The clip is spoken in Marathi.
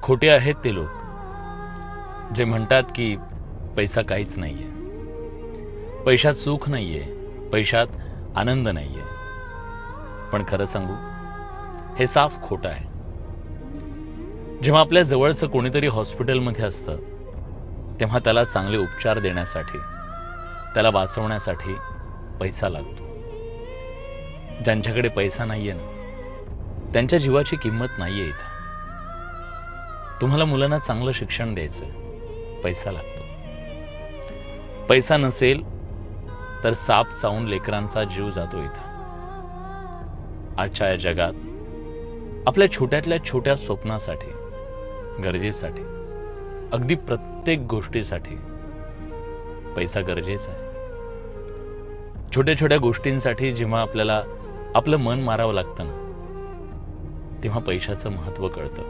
खोटे आहेत ते लोक जे म्हणतात की पैसा काहीच नाहीये, पैशात सुख नाहीये, पैशात आनंद नाहीये. पण खरं सांगू, हे साफ खोटं आहे. जेव्हा आपल्या जवळचं कोणीतरी हॉस्पिटलमध्ये असतं तेव्हा त्याला चांगले उपचार देण्यासाठी, त्याला वाचवण्यासाठी पैसा लागतो. ज्यांच्याकडे पैसा नाहीये ना, त्यांच्या जीवाची किंमत नाहीये इथं. तुम्हाला मुलांना चांगलं शिक्षण द्यायचं, पैसा लागतो. पैसा नसेल तर साप चावून लेकरांचा जीव जातो इथं. आजच्या या जगात आपल्या छोट्यातल्या छोट्या स्वप्नासाठी, गरजेसाठी, अगदी प्रत्येक गोष्टीसाठी पैसा गरजेचा आहे. छोट्या छोट्या गोष्टींसाठी जेव्हा आपल्याला आपलं मन मारावं लागतं ना, तेव्हा पैशाचं महत्त्व कळतं.